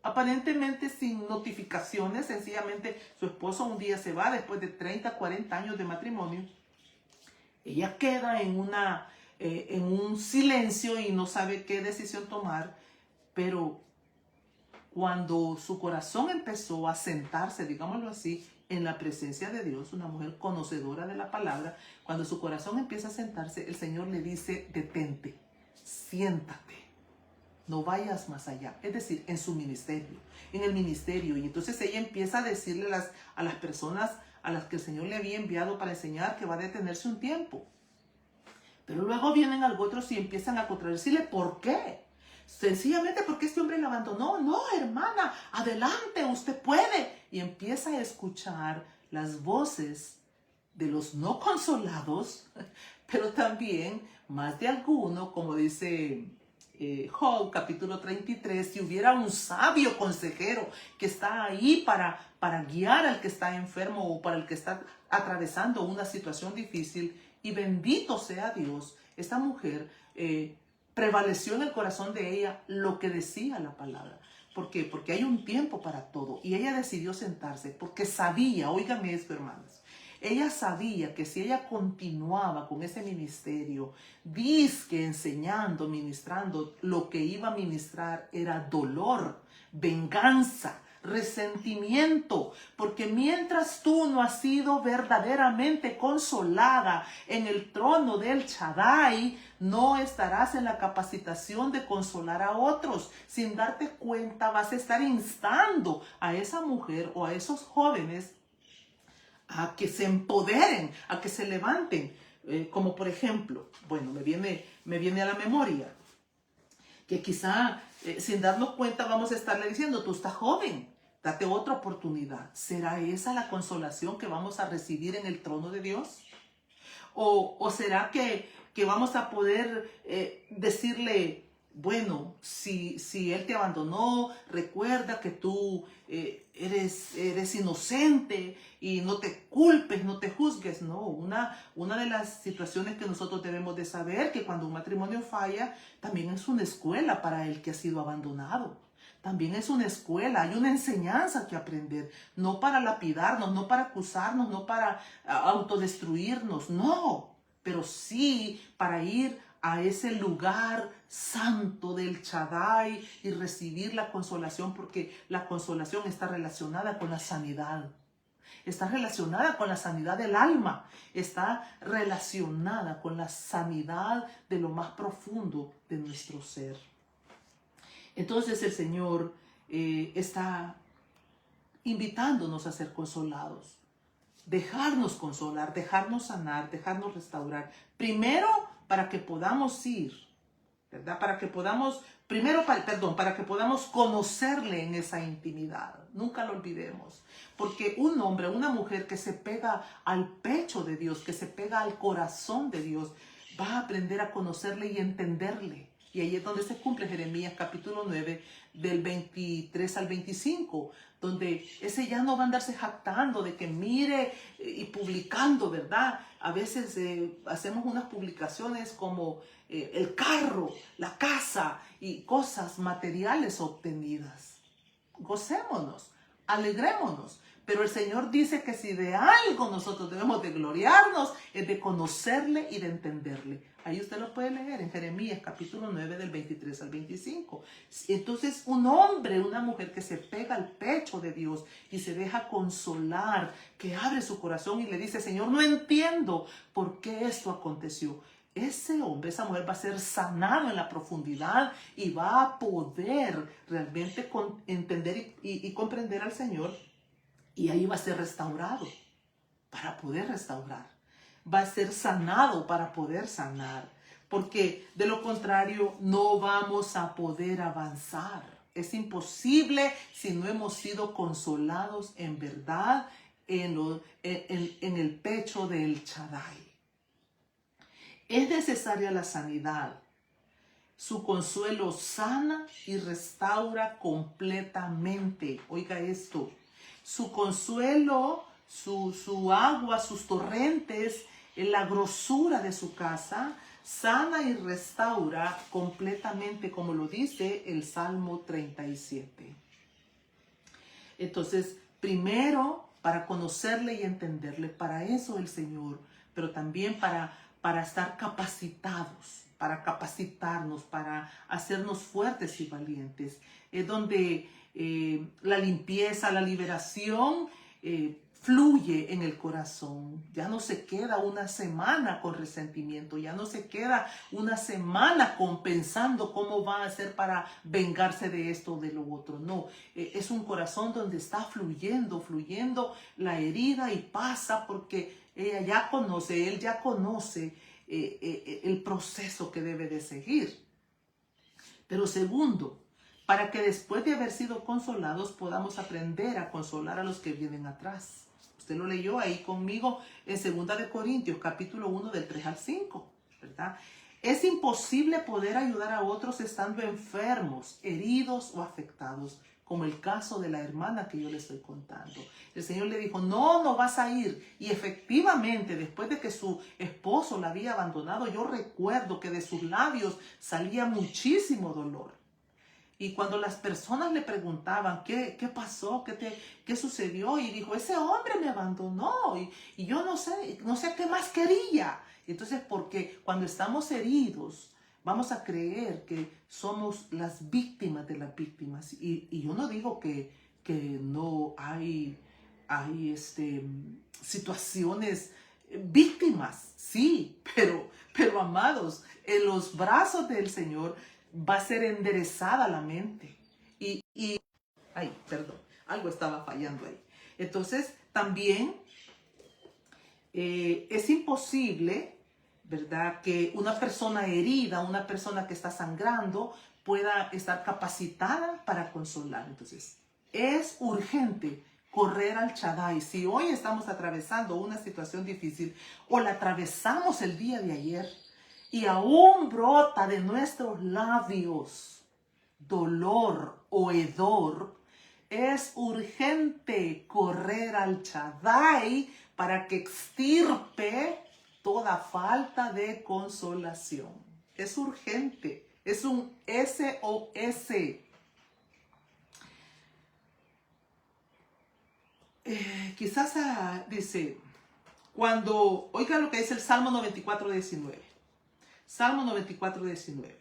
aparentemente sin notificaciones. Sencillamente su esposo un día se va después de 30, 40 años de matrimonio. Ella queda en un silencio y no sabe qué decisión tomar, pero cuando su corazón empezó a sentarse, digámoslo así, en la presencia de Dios, una mujer conocedora de la palabra, cuando su corazón empieza a sentarse, el Señor le dice: detente, siéntate, no vayas más allá. Es decir, en su ministerio, en el ministerio. Y entonces ella empieza a decirle a las personas a las que el Señor le había enviado para enseñar que va a detenerse un tiempo. Pero luego vienen otros y empiezan a contradecirle. ¿Por qué? Sencillamente porque este hombre la abandonó. No, hermana, adelante, usted puede. Y empieza a escuchar las voces de los no consolados, pero también más de alguno, como dice Job, capítulo 33, si hubiera un sabio consejero que está ahí para guiar al que está enfermo o para el que está atravesando una situación difícil. Y bendito sea Dios, esta mujer prevaleció en el corazón de ella lo que decía la palabra. ¿Por qué? Porque hay un tiempo para todo. Y ella decidió sentarse porque sabía, óigame esto, hermanos, ella sabía que si ella continuaba con ese ministerio, dizque enseñando, ministrando, lo que iba a ministrar era dolor, venganza, resentimiento, porque mientras tú no has sido verdaderamente consolada en el trono del Shaddai, no estarás en la capacitación de consolar a otros. Sin darte cuenta, vas a estar instando a esa mujer o a esos jóvenes a que se empoderen, a que se levanten. Como por ejemplo, bueno, me viene a la memoria que quizá sin darnos cuenta vamos a estarle diciendo: tú estás joven, date otra oportunidad. ¿Será esa la consolación que vamos a recibir en el trono de Dios? ¿O será que vamos a poder decirle: bueno, si Él te abandonó, recuerda que tú eres inocente y no te culpes, no te juzgues. No, una de las situaciones que nosotros debemos de saber que cuando un matrimonio falla, también es una escuela para el que ha sido abandonado. También es una escuela, hay una enseñanza que aprender, no para lapidarnos, no para acusarnos, no para autodestruirnos, no, pero sí para ir a ese lugar santo del Shaddai y recibir la consolación, porque la consolación está relacionada con la sanidad. Está relacionada con la sanidad del alma, está relacionada con la sanidad de lo más profundo de nuestro ser. Entonces el Señor está invitándonos a ser consolados, dejarnos consolar, dejarnos sanar, dejarnos restaurar. Primero, para que podamos ir, ¿verdad? Para que podamos, para que podamos conocerle en esa intimidad. Nunca lo olvidemos. Porque un hombre, una mujer que se pega al pecho de Dios, que se pega al corazón de Dios, va a aprender a conocerle y entenderle. Y ahí es donde se cumple Jeremías capítulo 9, del 23 al 25, donde ese ya no va a andarse jactando de que mire y publicando, ¿verdad? A veces hacemos unas publicaciones como el carro, la casa y cosas materiales obtenidas. Gocémonos, alegrémonos. Pero el Señor dice que si de algo nosotros debemos de gloriarnos, es de conocerle y de entenderle. Ahí usted lo puede leer en Jeremías capítulo 9 del 23 al 25. Entonces un hombre, una mujer que se pega al pecho de Dios y se deja consolar, que abre su corazón y le dice, Señor, no entiendo por qué esto aconteció. Ese hombre, esa mujer va a ser sanado en la profundidad y va a poder realmente entender y comprender al Señor. Y ahí va a ser restaurado para poder restaurar. Va a ser sanado para poder sanar. Porque de lo contrario no vamos a poder avanzar. Es imposible si no hemos sido consolados en verdad en el pecho del Shaddai. Es necesaria la sanidad. Su consuelo sana y restaura completamente. Oiga esto. Su consuelo, su agua, sus torrentes, la grosura de su casa, sana y restaura completamente, como lo dice el Salmo 37. Entonces, primero, para conocerle y entenderle, para eso el Señor, pero también para estar capacitados, para capacitarnos, para hacernos fuertes y valientes. Es donde la limpieza, la liberación fluye en el corazón. Ya no se queda una semana con resentimiento, ya no se queda una semana pensando cómo va a hacer para vengarse de esto o de lo otro. No, es un corazón donde está fluyendo la herida y pasa porque ella ya conoce, él ya conoce el proceso que debe de seguir. Pero segundo, para que después de haber sido consolados podamos aprender a consolar a los que vienen atrás. Usted lo leyó ahí conmigo en 2 de Corintios, capítulo 1, del 3 al 5, ¿verdad? Es imposible poder ayudar a otros estando enfermos, heridos o afectados, como el caso de la hermana que yo le estoy contando. El Señor le dijo, no vas a ir. Y efectivamente, después de que su esposo la había abandonado, yo recuerdo que de sus labios salía muchísimo dolor. Y cuando las personas le preguntaban, ¿qué pasó? ¿Qué sucedió? Y dijo, ese hombre me abandonó y yo no sé qué más quería. Entonces, porque cuando estamos heridos, vamos a creer que somos las víctimas de las víctimas. Y yo no digo que no hay situaciones víctimas, sí, pero amados, en los brazos del Señor va a ser enderezada la mente. Ay, perdón, algo estaba fallando ahí. Entonces, también es imposible, ¿verdad?, que una persona herida, una persona que está sangrando, pueda estar capacitada para consolar. Entonces, es urgente correr al Shaddai. Si hoy estamos atravesando una situación difícil o la atravesamos el día de ayer y aún brota de nuestros labios dolor o hedor, Es urgente correr al Shaddai para que extirpe toda falta de consolación. Es urgente, es un SOS. Quizás dice, cuando, oiga lo que dice el Salmo 94:19. Salmo 94:19.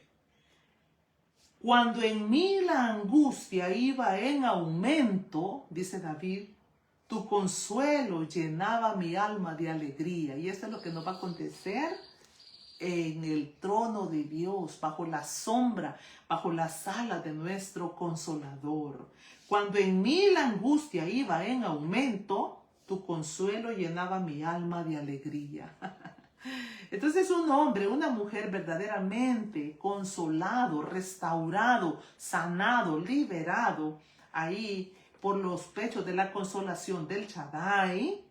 Cuando en mí la angustia iba en aumento, dice David, tu consuelo llenaba mi alma de alegría. Y esto es lo que nos va a acontecer en el trono de Dios, bajo la sombra, bajo las alas de nuestro Consolador. Cuando en mí la angustia iba en aumento, tu consuelo llenaba mi alma de alegría. Entonces un hombre, una mujer verdaderamente consolado, restaurado, sanado, liberado, ahí por los pechos de la consolación del Shaddai,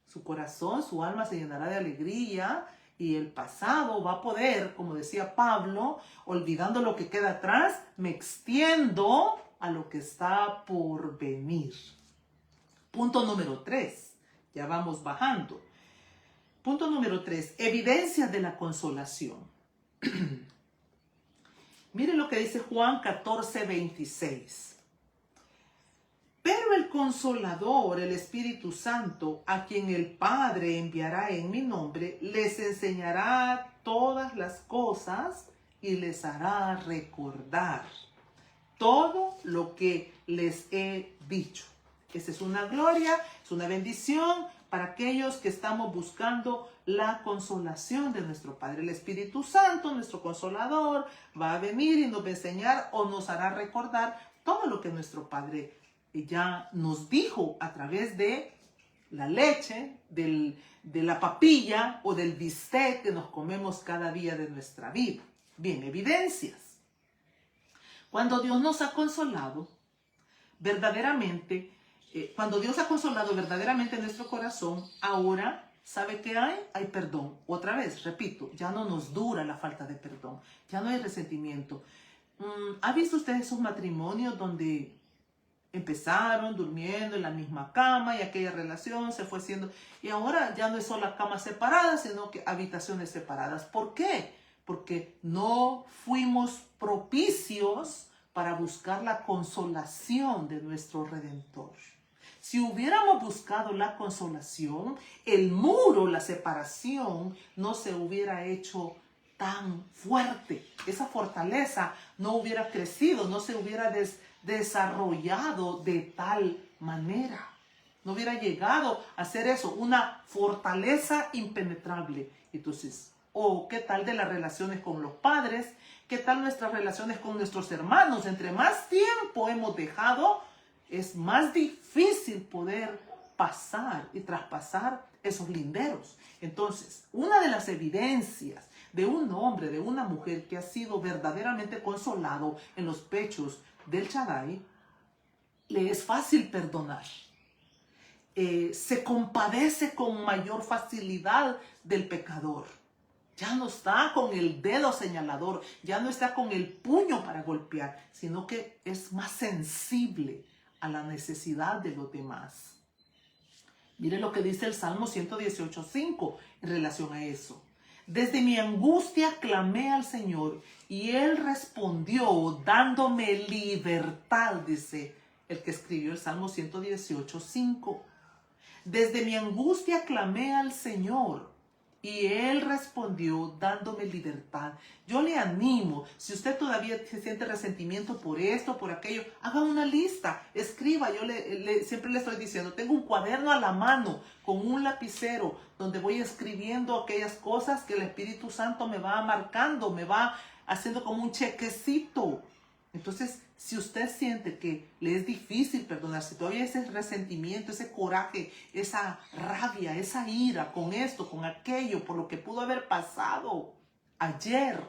su corazón, su alma se llenará de alegría y el pasado va a poder, como decía Pablo, olvidando lo que queda atrás, me extiendo a lo que está por venir. Punto número 3, ya vamos bajando. Punto número 3, evidencias de la consolación. Mire lo que dice Juan 14:26. Pero el Consolador, el Espíritu Santo, a quien el Padre enviará en mi nombre, les enseñará todas las cosas y les hará recordar todo lo que les he dicho. Esa es una gloria, es una bendición para aquellos que estamos buscando la consolación de nuestro Padre. El Espíritu Santo, nuestro Consolador, va a venir y nos va a enseñar o nos hará recordar todo lo que nuestro Padre ya nos dijo a través de la leche, de la papilla o del bistec que nos comemos cada día de nuestra vida. Bien, evidencias. Cuando Dios nos ha consolado, verdaderamente, cuando Dios ha consolado verdaderamente nuestro corazón, ahora, ¿sabe qué hay? Hay perdón. Otra vez, repito, ya no nos dura la falta de perdón, ya no hay resentimiento. ¿Ha visto usted esos matrimonios donde empezaron durmiendo en la misma cama y aquella relación se fue haciendo, y ahora ya no es solo camas separadas, sino que habitaciones separadas? ¿Por qué? Porque no fuimos propicios para buscar la consolación de nuestro Redentor. Si hubiéramos buscado la consolación, el muro, la separación, no se hubiera hecho tan fuerte. Esa fortaleza no hubiera crecido, no se hubiera desarrollado de tal manera. No hubiera llegado a ser eso, una fortaleza impenetrable. Entonces, ¿qué tal de las relaciones con los padres? ¿Qué tal nuestras relaciones con nuestros hermanos? Entre más tiempo hemos dejado, es más difícil poder pasar y traspasar esos linderos. Entonces, una de las evidencias de un hombre, de una mujer que ha sido verdaderamente consolado en los pechos del Shaddai, le es fácil perdonar. Se compadece con mayor facilidad del pecador. Ya no está con el dedo señalador, ya no está con el puño para golpear, sino que es más sensible a la necesidad de los demás. Mire lo que dice el Salmo 118:5 en relación a eso. Desde mi angustia clamé al Señor y Él respondió dándome libertad, dice el que escribió el Salmo 118:5. Desde mi angustia clamé al Señor y Él respondió dándome libertad. Yo le animo, si usted todavía se siente resentimiento por esto, por aquello, haga una lista, escriba. Yo siempre le estoy diciendo, tengo un cuaderno a la mano con un lapicero donde voy escribiendo aquellas cosas que el Espíritu Santo me va marcando, me va haciendo como un chequecito. Entonces, si usted siente que le es difícil perdonar, si todavía ese resentimiento, ese coraje, esa rabia, esa ira con esto, con aquello, por lo que pudo haber pasado ayer,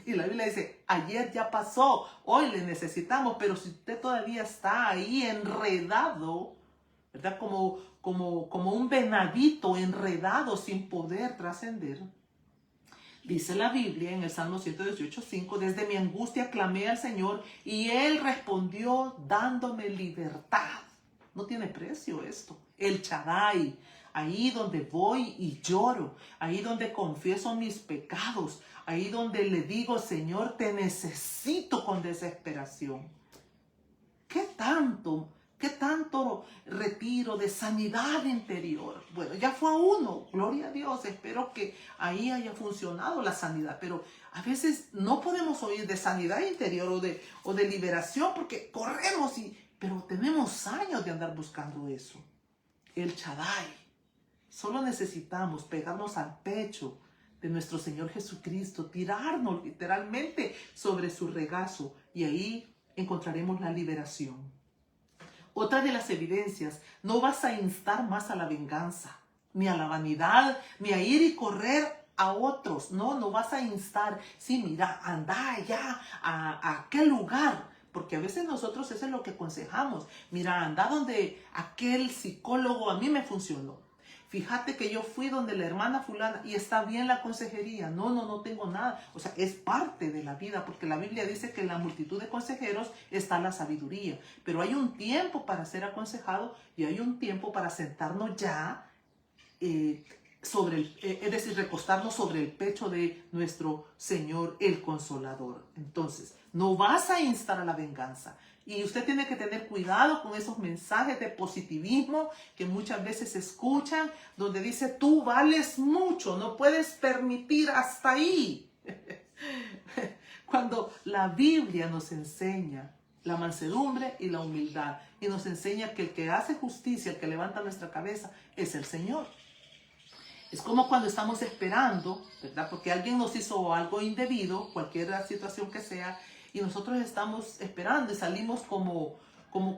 y la Biblia dice, ayer ya pasó, hoy le necesitamos, pero si usted todavía está ahí enredado, ¿verdad? Como un venadito enredado sin poder trascender, Dice la Biblia en el Salmo 118:5, desde mi angustia clamé al Señor y Él respondió dándome libertad. No tiene precio esto. El Shaddai, ahí donde voy y lloro, ahí donde confieso mis pecados, ahí donde le digo, Señor, te necesito con desesperación. ¿Qué tanto retiro de sanidad interior? Bueno, ya fue a uno, gloria a Dios, espero que ahí haya funcionado la sanidad, pero a veces no podemos oír de sanidad interior o de liberación porque corremos, pero tenemos años de andar buscando eso. El Shaddai. Solo necesitamos pegarnos al pecho de nuestro Señor Jesucristo, tirarnos literalmente sobre su regazo y ahí encontraremos la liberación. Otra de las evidencias, no vas a instar más a la venganza, ni a la vanidad, ni a ir y correr a otros. No vas a instar. Sí, mira, anda allá a aquel lugar, porque a veces nosotros eso es lo que aconsejamos. Mira, anda donde aquel psicólogo a mí me funcionó. Fíjate que yo fui donde la hermana fulana y está bien la consejería. No tengo nada. O sea, es parte de la vida porque la Biblia dice que en la multitud de consejeros está la sabiduría. Pero hay un tiempo para ser aconsejado y hay un tiempo para sentarnos ya es decir, recostarnos sobre el pecho de nuestro Señor, el Consolador. Entonces, no vas a instar a la venganza. Y usted tiene que tener cuidado con esos mensajes de positivismo que muchas veces se escuchan, donde dice, tú vales mucho, no puedes permitir hasta ahí. Cuando la Biblia nos enseña la mansedumbre y la humildad, y nos enseña que el que hace justicia, el que levanta nuestra cabeza, es el Señor. Es como cuando estamos esperando, ¿verdad? Porque alguien nos hizo algo indebido, cualquier situación que sea, y nosotros estamos esperando y salimos como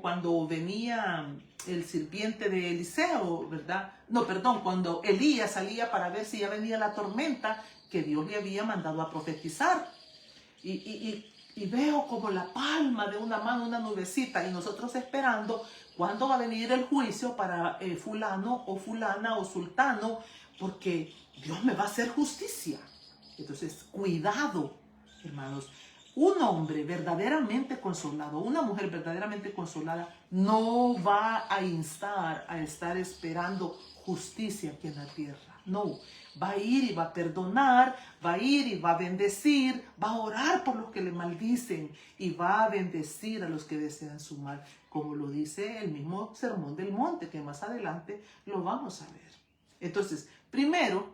cuando venía el sirviente de Eliseo, ¿verdad? No, perdón, cuando Elías salía para ver si ya venía la tormenta que Dios le había mandado a profetizar. Y veo como la palma de una mano, una nubecita, y nosotros esperando cuándo va a venir el juicio para fulano o fulana o sultano, porque Dios me va a hacer justicia. Entonces, cuidado, hermanos. Un hombre verdaderamente consolado, una mujer verdaderamente consolada, no va a instar a estar esperando justicia aquí en la tierra. No, va a ir y va a perdonar, va a ir y va a bendecir, va a orar por los que le maldicen y va a bendecir a los que desean su mal, como lo dice el mismo Sermón del Monte, que más adelante lo vamos a ver. Entonces, primero,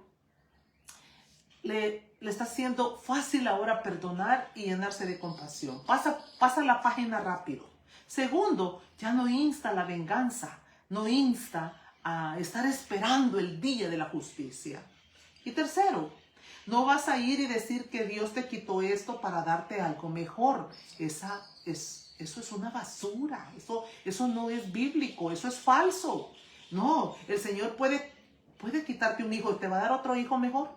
le está haciendo fácil ahora perdonar y llenarse de compasión. Pasa la página rápido. Segundo, ya no insta a la venganza, no insta a estar esperando el día de la justicia. Y tercero, no vas a ir y decir que Dios te quitó esto para darte algo mejor. Eso es una basura, eso no es bíblico, eso es falso. No, el Señor puede quitarte un hijo y te va a dar otro hijo mejor.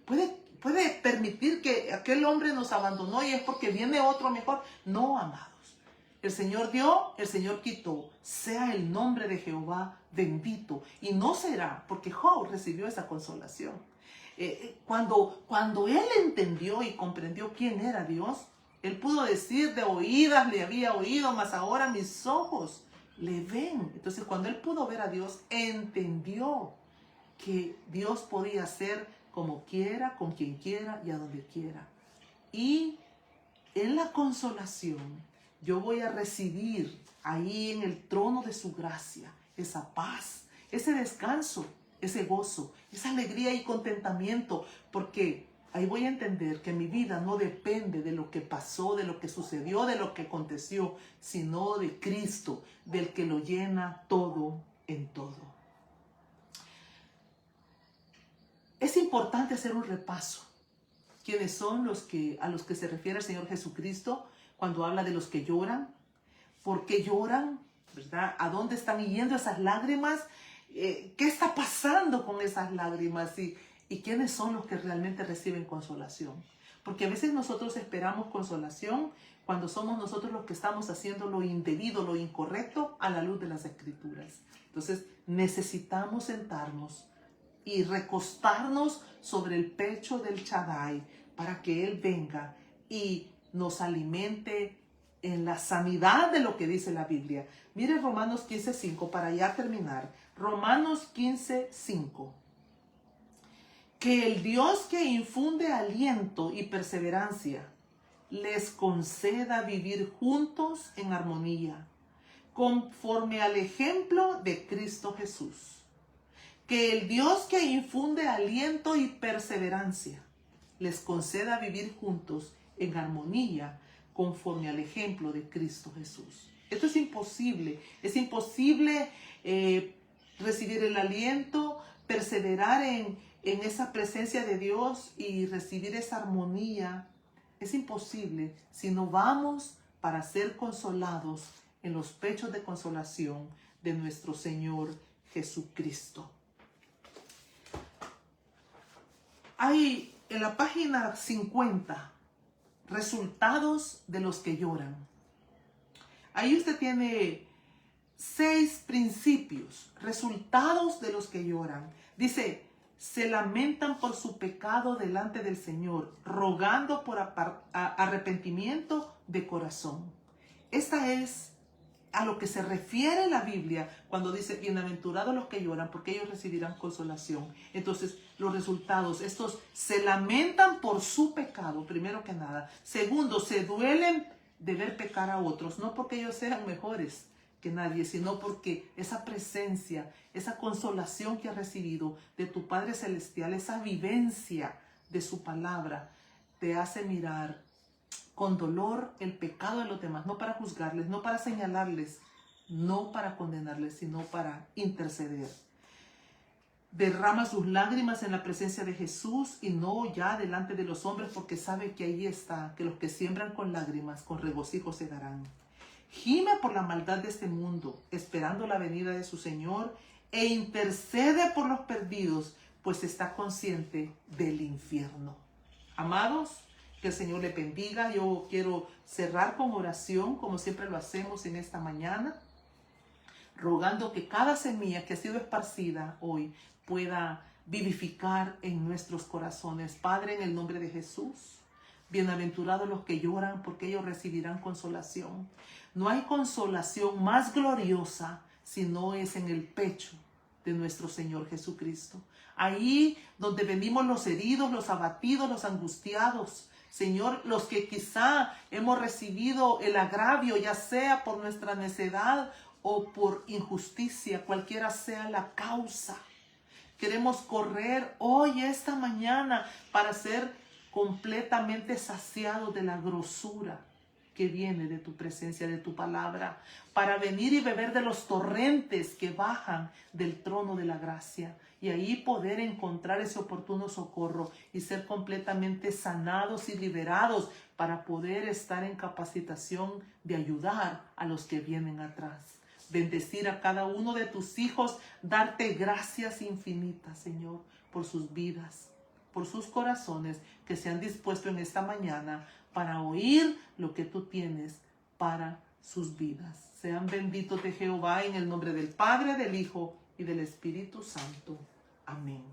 Puede permitir que aquel hombre nos abandonó y es porque viene otro mejor. No, amados. El Señor dio, el Señor quitó. Sea el nombre de Jehová bendito. Y no será, porque Job recibió esa consolación. Cuando él entendió y comprendió quién era Dios, él pudo decir, de oídas le había oído, mas ahora mis ojos le ven. Entonces, cuando él pudo ver a Dios, entendió que Dios podía ser como quiera, con quien quiera y a donde quiera. Y en la consolación yo voy a recibir ahí en el trono de su gracia esa paz, ese descanso, ese gozo, esa alegría y contentamiento, porque ahí voy a entender que mi vida no depende de lo que pasó, de lo que sucedió, de lo que aconteció, sino de Cristo, del que lo llena todo en todo. Es importante hacer un repaso. ¿Quiénes son a los que se refiere el Señor Jesucristo cuando habla de los que lloran? ¿Por qué lloran? ¿Verdad? ¿A dónde están yendo esas lágrimas? ¿Qué está pasando con esas lágrimas? ¿Y quiénes son los que realmente reciben consolación? Porque a veces nosotros esperamos consolación cuando somos nosotros los que estamos haciendo lo indebido, lo incorrecto a la luz de las Escrituras. Entonces necesitamos sentarnos y recostarnos sobre el pecho del Shaddai para que Él venga y nos alimente en la sanidad de lo que dice la Biblia. Mire Romanos 15:5 para ya terminar. Romanos 15:5. Que el Dios que infunde aliento y perseverancia les conceda vivir juntos en armonía, conforme al ejemplo de Cristo Jesús. Que el Dios que infunde aliento y perseverancia les conceda vivir juntos en armonía, conforme al ejemplo de Cristo Jesús. Esto es imposible. Es imposible recibir el aliento, perseverar en esa presencia de Dios y recibir esa armonía. Es imposible si no vamos para ser consolados en los pechos de consolación de nuestro Señor Jesucristo. Hay en la página 50 resultados de los que lloran. Ahí usted tiene 6 principios, resultados de los que lloran. Dice, se lamentan por su pecado delante del Señor, rogando por arrepentimiento de corazón. Esta es a lo que se refiere la Biblia cuando dice, bienaventurados los que lloran, porque ellos recibirán consolación. Entonces, los resultados, estos se lamentan por su pecado, primero que nada. Segundo, se duelen de ver pecar a otros, no porque ellos sean mejores que nadie, sino porque esa presencia, esa consolación que has recibido de tu Padre Celestial, esa vivencia de su palabra, te hace mirar con dolor el pecado de los demás, no para juzgarles, no para señalarles, no para condenarles, sino para interceder. Derrama sus lágrimas en la presencia de Jesús y no ya delante de los hombres, porque sabe que ahí está, que los que siembran con lágrimas, con regocijo segarán. Gime por la maldad de este mundo, esperando la venida de su Señor, e intercede por los perdidos, pues está consciente del infierno. Amados, que el Señor le bendiga. Yo quiero cerrar con oración, como siempre lo hacemos en esta mañana, rogando que cada semilla que ha sido esparcida hoy pueda vivificar en nuestros corazones. Padre, en el nombre de Jesús, bienaventurados los que lloran, porque ellos recibirán consolación. No hay consolación más gloriosa si no es en el pecho de nuestro Señor Jesucristo. Ahí donde venimos los heridos, los abatidos, los angustiados. Señor, los que quizá hemos recibido el agravio, ya sea por nuestra necedad o por injusticia, cualquiera sea la causa. Queremos correr hoy, esta mañana, para ser completamente saciados de la grosura que viene de tu presencia, de tu palabra, para venir y beber de los torrentes que bajan del trono de la gracia, y ahí poder encontrar ese oportuno socorro y ser completamente sanados y liberados para poder estar en capacitación de ayudar a los que vienen atrás. Bendecir a cada uno de tus hijos, darte gracias infinitas, Señor, por sus vidas, por sus corazones que se han dispuesto en esta mañana para oír lo que tú tienes para sus vidas. Sean benditos de Jehová en el nombre del Padre, del Hijo y del Espíritu Santo. Amén.